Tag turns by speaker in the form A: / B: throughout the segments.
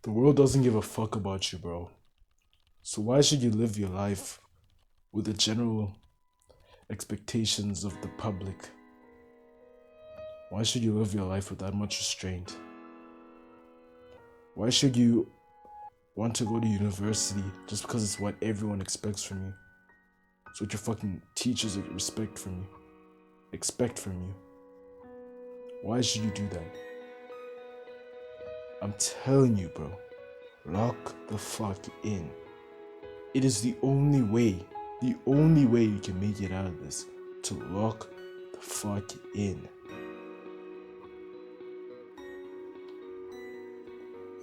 A: The world doesn't give a fuck about you, bro. So why should you live your life with the general expectations of the public? Why should you live your life with that much restraint? Why should you want to go to university just because it's what everyone expects from you? It's what your fucking teachers expect from you. Why should you do that? I'm telling you, bro. Lock the fuck in. It is the only way you can make it out of this, to lock the fuck in.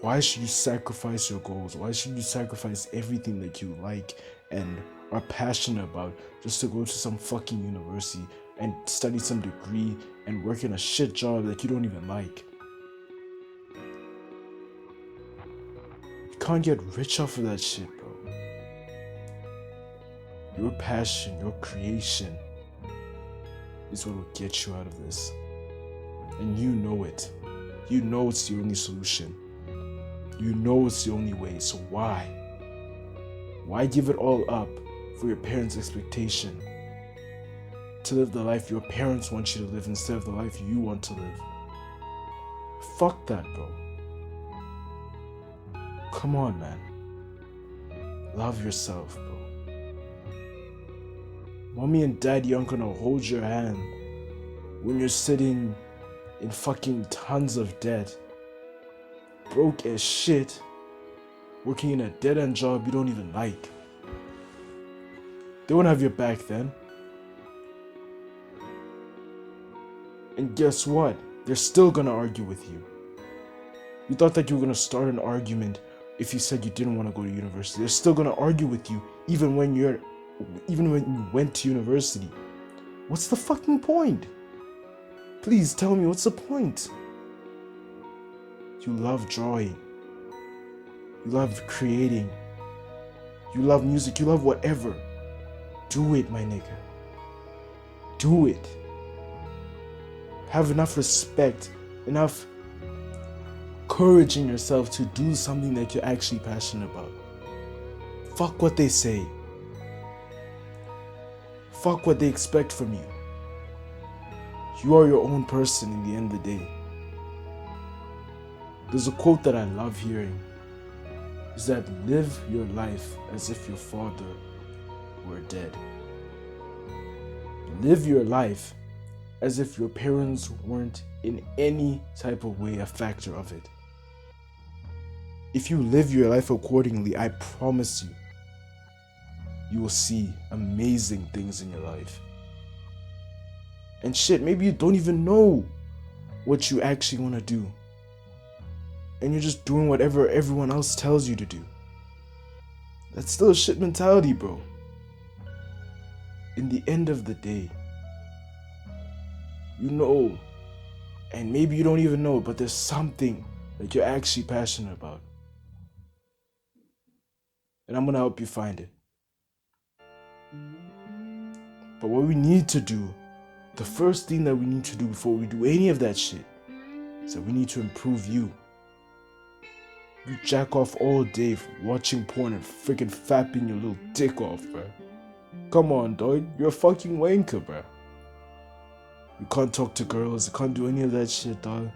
A: Why should you sacrifice your goals? Why should you sacrifice everything that you like and are passionate about just to go to some fucking university and study some degree and work in a shit job that you don't even like? You can't get rich off of that shit, bro. Your passion, your creation is what will get you out of this. And you know it. You know it's the only solution. You know it's the only way, so why? Why give it all up for your parents' expectation? To live the life your parents want you to live instead of the life you want to live. Fuck that, bro. Come on, man. Love yourself, bro. Mommy and daddy aren't gonna hold your hand when you're sitting in fucking tons of debt, broke as shit, working in a dead-end job you don't even like. They won't have your back then. And guess what? They're still gonna argue with you. You thought that you were gonna start an argument if you said you didn't want to go to university. They're still gonna argue with you even when you went to university. What's the fucking point? Please tell me, what's the point? You love drawing. You love creating. You love music. You love whatever. Do it, my nigga. Do it. Have enough respect, enough courage in yourself to do something that you're actually passionate about. Fuck what they say. Fuck what they expect from you. You are your own person in the end of the day. There's a quote that I love hearing. Is that live your life as if your father were dead. Live your life as if your parents weren't in any type of way a factor of it. If you live your life accordingly, I promise you, you will see amazing things in your life. And shit, maybe you don't even know what you actually want to do. And you're just doing whatever everyone else tells you to do. That's still a shit mentality, bro. In the end of the day, you know, and maybe you don't even know, but there's something that you're actually passionate about. And I'm gonna help you find it. But what we need to do, the first thing that we need to do before we do any of that shit, is that we need to improve you. You jack off all day watching porn and freaking fapping your little dick off, bro. Come on, dog. You're a fucking wanker, bro. You can't talk to girls. You can't do any of that shit, dog.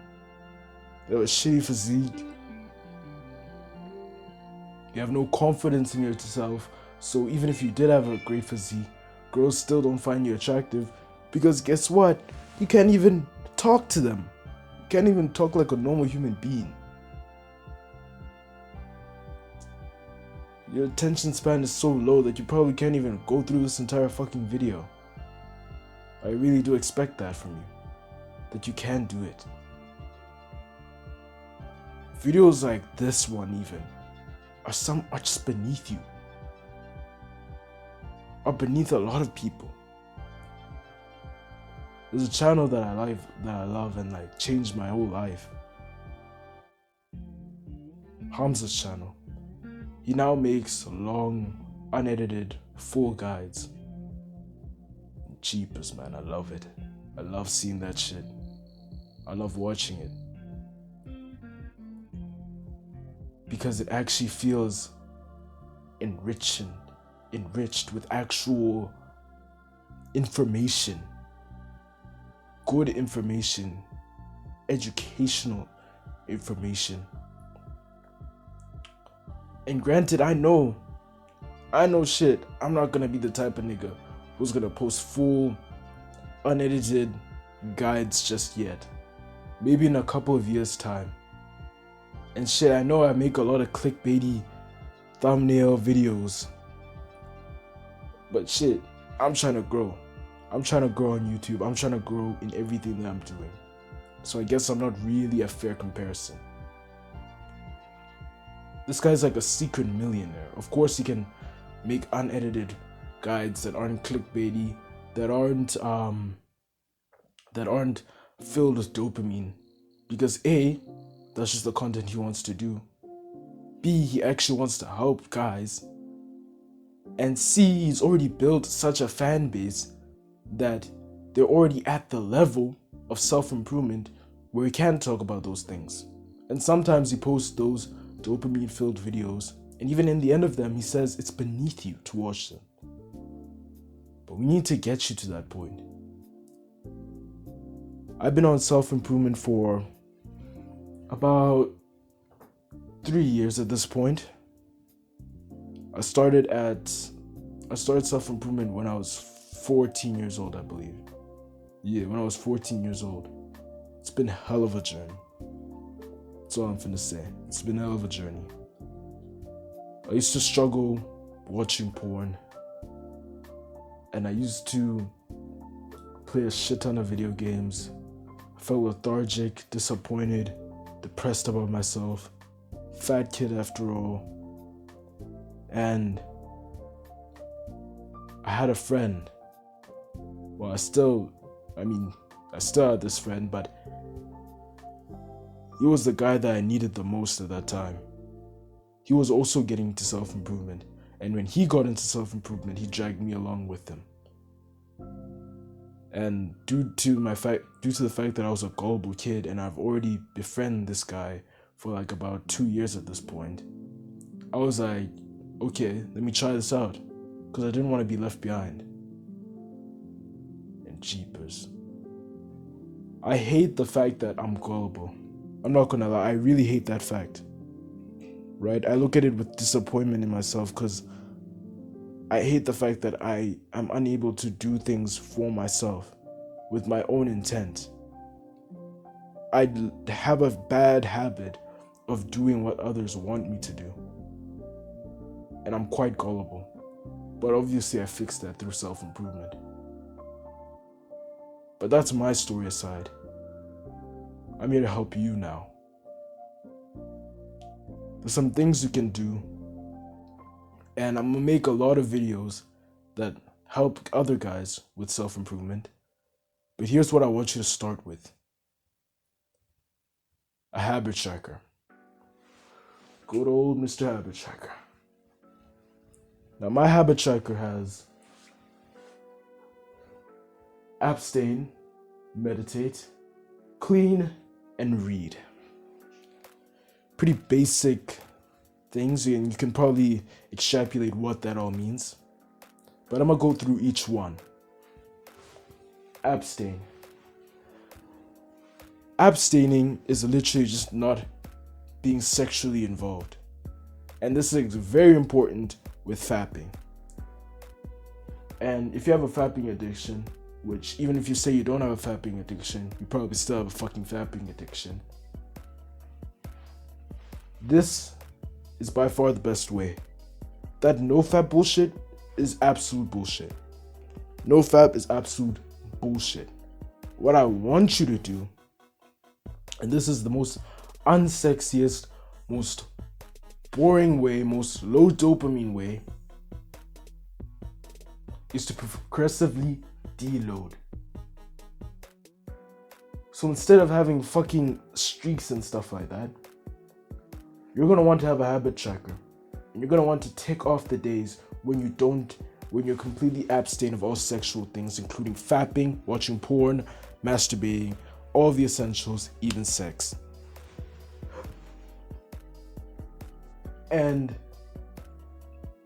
A: You have a shitty physique. You have no confidence in yourself. So even if you did have a great physique, girls still don't find you attractive. Because guess what? You can't even talk to them. You can't even talk like a normal human being. Your attention span is so low that you probably can't even go through this entire fucking video. I really do expect that from you. That you can do it. Videos like this one even are just beneath you. Are beneath a lot of people. There's a channel that I love and like changed my whole life. Hamza's channel. He now makes long, unedited, full guides. Jeepers, man, I love it. I love seeing that shit. I love watching it. because it actually feels enriched with actual information, good information, educational information. And granted, I know shit. I'm not gonna be the type of nigga who's gonna post full, unedited guides just yet. Maybe in a couple of years' time. And shit, I know I make a lot of clickbaity thumbnail videos. But shit, I'm trying to grow. I'm trying to grow on YouTube. I'm trying to grow in everything that I'm doing. So I guess I'm not really a fair comparison. This guy's like a secret millionaire. Of course he can make unedited guides that aren't clickbaity, that aren't filled with dopamine. Because A, that's just the content he wants to do. B, he actually wants to help guys. And C, he's already built such a fan base that they're already at the level of self-improvement where he can talk about those things. And sometimes he posts those dopamine-filled videos, and even in the end of them, he says it's beneath you to watch them. But we need to get you to that point. I've been on self-improvement for about 3 years at this point. I started self-improvement when I was 14 years old, I believe. Yeah, when I was 14 years old. It's been a hell of a journey. That's all I'm finna say. It's been a hell of a journey. I used to struggle watching porn. And I used to play a shit ton of video games. I felt lethargic, disappointed, depressed about myself. Fat kid after all. And I had a friend. Well, I still had this friend, but he was the guy that I needed the most at that time. He was also getting into self-improvement. And when he got into self-improvement, he dragged me along with him. And due to the fact that I was a gullible kid and I've already befriended this guy for like about 2 years at this point, I was like, okay, let me try this out. Because I didn't want to be left behind. And jeepers. I hate the fact that I'm gullible. I'm not gonna lie, I really hate that fact. Right? I look at it with disappointment in myself because I hate the fact that I am unable to do things for myself with my own intent. I have a bad habit of doing what others want me to do. And I'm quite gullible. But obviously I fixed that through self-improvement. But that's my story aside. I'm here to help you now. There's some things you can do. And I'm gonna make a lot of videos that help other guys with self-improvement. But here's what I want you to start with. A habit tracker. Good old Mr. Habit Tracker. Now my habit tracker has abstain, meditate, clean, and read. Pretty basic things, and you can probably extrapolate what that all means. But I'm gonna go through each one. Abstain. Abstaining is literally just not being sexually involved. And this is very important with fapping. And if you have a fapping addiction, which even if you say you don't have a fapping addiction, you probably still have a fucking fapping addiction. This is by far the best way. That no fap bullshit is absolute bullshit. No fap is absolute bullshit. What I want you to do, and this is the most unsexiest, most boring way, most low dopamine way, is to progressively deload. So instead of having fucking streaks and stuff like that, you're gonna want to have a habit tracker. And you're gonna want to tick off the days when you're completely abstain of all sexual things, including fapping, watching porn, masturbating, all the essentials, even sex. And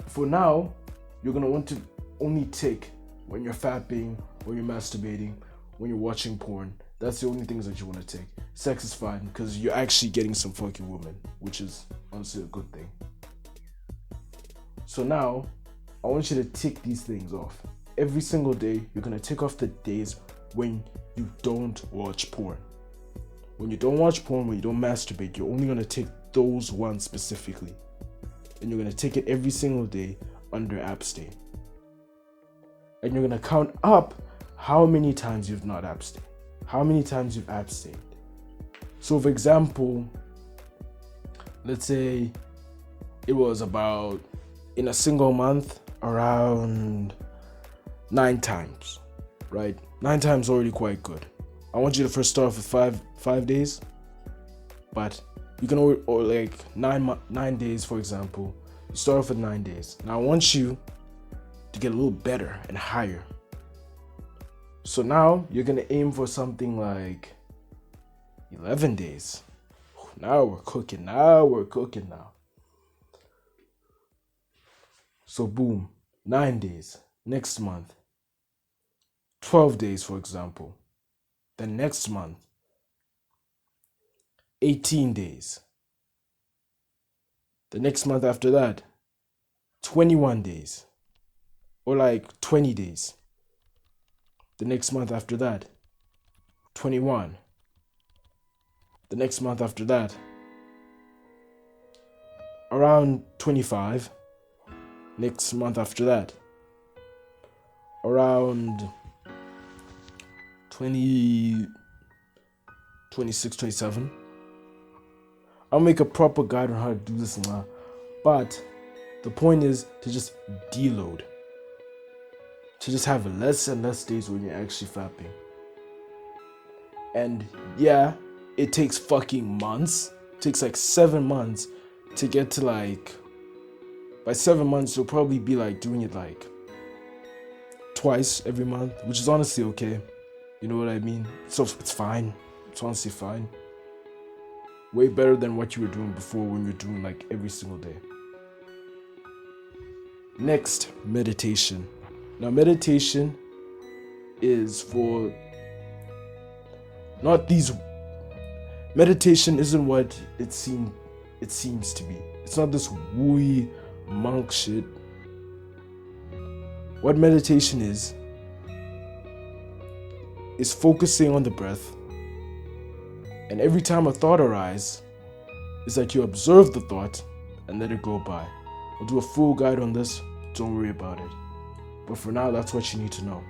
A: for now, you're gonna want to only take when you're fapping, when you're masturbating, when you're watching porn. That's the only things that you want to take. Sex is fine because you're actually getting some fucking woman, which is honestly a good thing. So now, I want you to tick these things off. Every single day, you're gonna tick off the days when you don't watch porn. When you don't watch porn, when you don't masturbate, you're only gonna take those ones specifically. And you're gonna take it every single day under abstain. And you're gonna count up how many times you've not abstained. How many times you've abstained. So for example, let's say it was about, in a single month, around 9 times, right? 9 times already quite good. I want you to first start off with five days, but you can, or like 9 days, for example. You start off with 9 days. Now I want you to get a little better and higher. So now you're gonna aim for something like 11 days. Now we're cooking. Now. So boom, 9 days. Next month, 12 days, for example. Then next month, 18 days. The next month after that, 21 days. Or like 20 days. The next month after that, 21. The next month after that, around 25. Next month after that, around 20, 26, 27. I'll make a proper guide on how to do this now. But the point is to just deload. To just have less and less days when you're actually fapping. And yeah, it takes fucking months. It takes like 7 months to get to like, by 7 months you'll probably be like doing it like twice every month, which is honestly okay. You know what I mean? So it's fine. It's honestly fine. Way better than what you were doing before when you're doing like every single day. Next, meditation. Now meditation is for not these. Meditation isn't what it seems to be. It's not this wooey monk shit. What meditation is focusing on the breath. And every time a thought arises, it's that you observe the thought and let it go by. I'll do a full guide on this. Don't worry about it. But for now, that's what you need to know.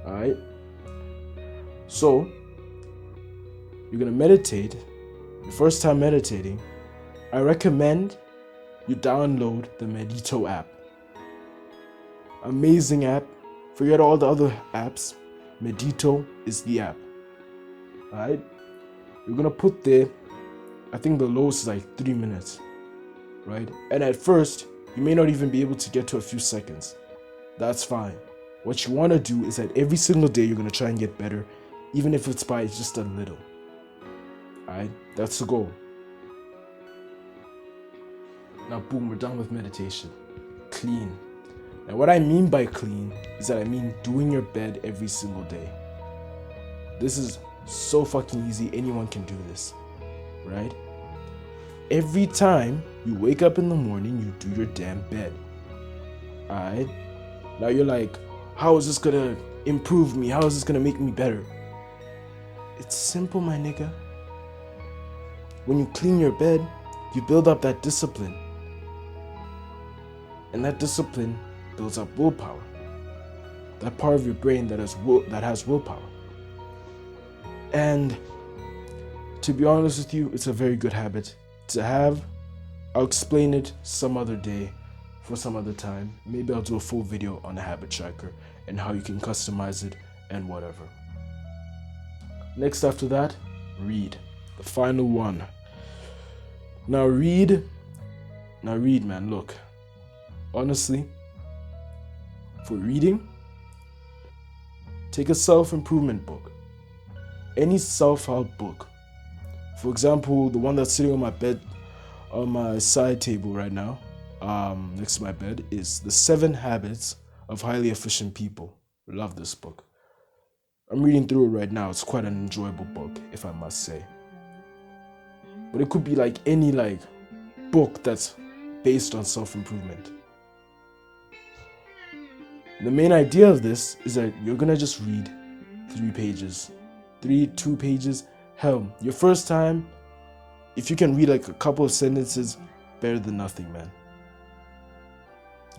A: Alright? So, you're going to meditate. The first time meditating, I recommend you download the Medito app. Amazing app. Forget all the other apps. Medito is the app. Alright? You're going to put there, I think the lowest is like 3 minutes. Right? And at first, you may not even be able to get to a few seconds. That's fine. What you want to do is that every single day you're going to try and get better, even if it's by just a little. Alright? That's the goal. Now boom, we're done with meditation. Clean. Now what I mean by clean is that I mean doing your bed every single day. This is so fucking easy, anyone can do this. Right? Every time you wake up in the morning, you do your damn bed. Alright? Now you're like, how is this gonna improve me? How is this gonna make me better? It's simple, my nigga. When you clean your bed, you build up that discipline. And that discipline builds up willpower. That part of your brain that has willpower. And to be honest with you, it's a very good habit to have. I'll explain it some other day for some other time. Maybe I'll do a full video on a habit tracker and how you can customize it and whatever. Next after that, read. The final one. Now read, man, look. Honestly, for reading, take a self-improvement book. Any self-help book. For example, the one that's sitting on my bed On my side table right now, next to my bed, is The 7 Habits of Highly Efficient People. Love this book. I'm reading through it right now. It's quite an enjoyable book, if I must say. But it could be like any book that's based on self-improvement. The main idea of this is that you're gonna just read 2 pages. Hell, your first time, if you can read a couple of sentences, better than nothing, man.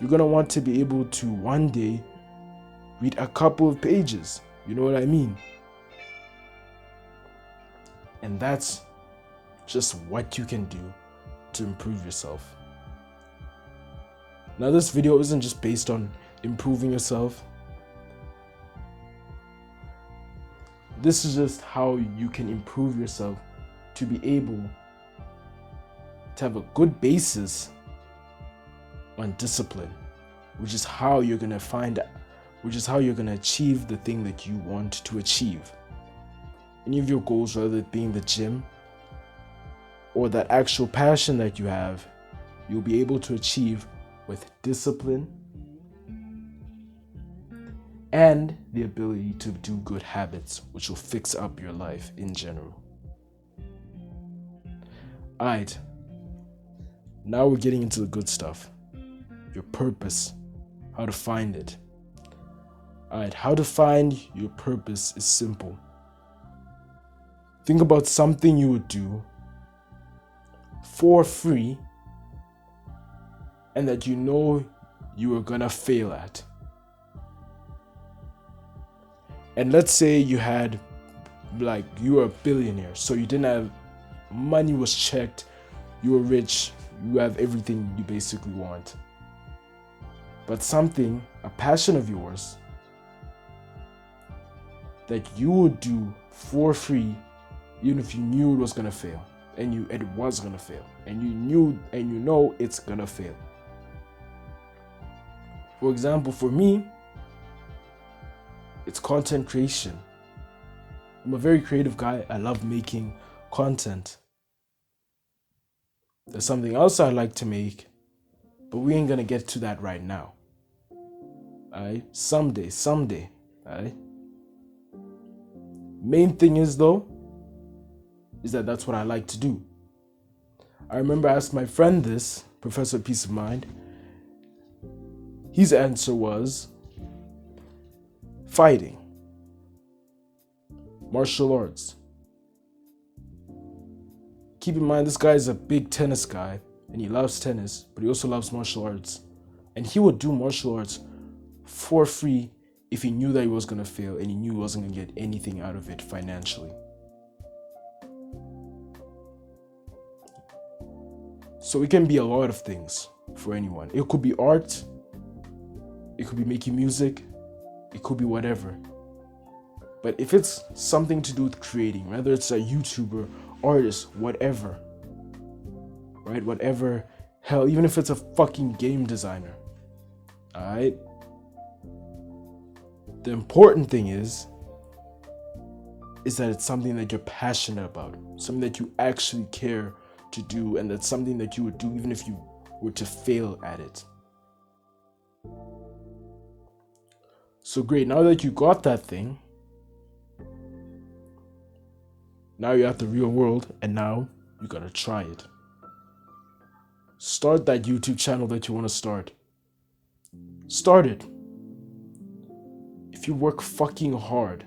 A: You're gonna want to be able to one day read a couple of pages. You know what I mean? And that's just what you can do to improve yourself. Now, this video isn't just based on improving yourself. This is just how you can improve yourself to be able to have a good basis on discipline, which is how you're gonna achieve the thing that you want to achieve. Any of your goals, whether it being the gym or that actual passion that you have, you'll be able to achieve with discipline and the ability to do good habits, which will fix up your life in general. Alright, now we're getting into the good stuff. Your purpose, how to find it. Alright, how to find your purpose is simple. Think about something you would do for free and that you know you are gonna fail at. And let's say you were a billionaire, so you didn't have money, was checked, you were rich, you have everything you basically want. But something, a passion of yours, that you would do for free, even if you knew it was gonna fail, and it was gonna fail, and you know it's gonna fail. For example, for me, it's content creation. I'm a very creative guy. I love making content. There's something else I like to make, but we ain't gonna get to that right now. Alright? Someday. Alright? Main thing is that that's what I like to do. I remember I asked my friend this, Professor Peace of Mind. His answer was fighting, martial arts. Keep in mind, this guy is a big tennis guy, and he loves tennis, but he also loves martial arts. And he would do martial arts for free if he knew that he was gonna fail and he knew he wasn't gonna get anything out of it financially. So it can be a lot of things for anyone. It could be art, it could be making music, it could be whatever. But if it's something to do with creating, whether it's a YouTuber, artist, whatever, right? Whatever, hell, even if it's a fucking game designer, alright? The important thing is that it's something that you're passionate about, something that you actually care to do, and that's something that you would do even if you were to fail at it. So great, now that you got that thing, now you're at the real world, and now you gotta try it. Start that YouTube channel that you want to start. Start it. If you work fucking hard,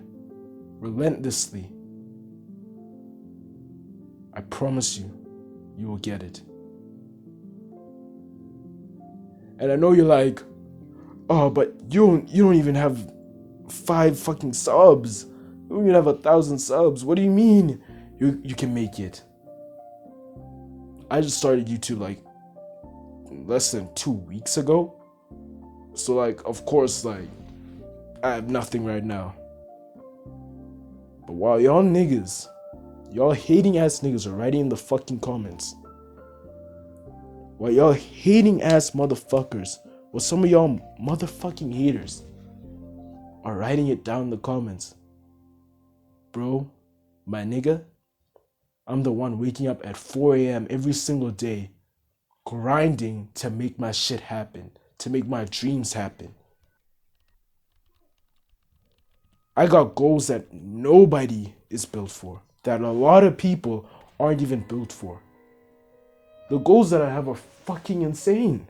A: relentlessly, I promise you, you will get it. And I know you're like, oh, but you don't even have 5 fucking subs. You don't even have 1,000 subs. What do you mean you can make it? I just started YouTube less than 2 weeks ago. So of course, I have nothing right now. But while y'all hating ass niggas are writing in the fucking comments, while y'all hating ass motherfuckers, well, some of y'all motherfucking haters are writing it down in the comments. Bro, my nigga, I'm the one waking up at 4 a.m. every single day grinding to make my shit happen, to make my dreams happen. I got goals that nobody is built for, that a lot of people aren't even built for. The goals that I have are fucking insane.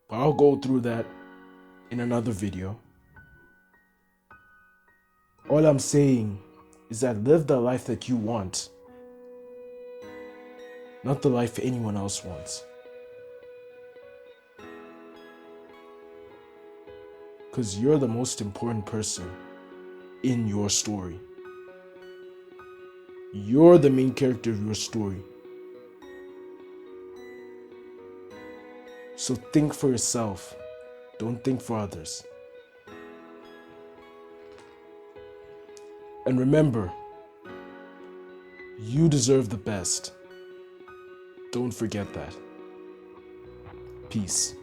A: But I'll go through that in another video. All I'm saying is that live the life that you want, not the life anyone else wants. Because you're the most important person in your story. You're the main character of your story. So think for yourself. Don't think for others. And remember, you deserve the best. Don't forget that. Peace.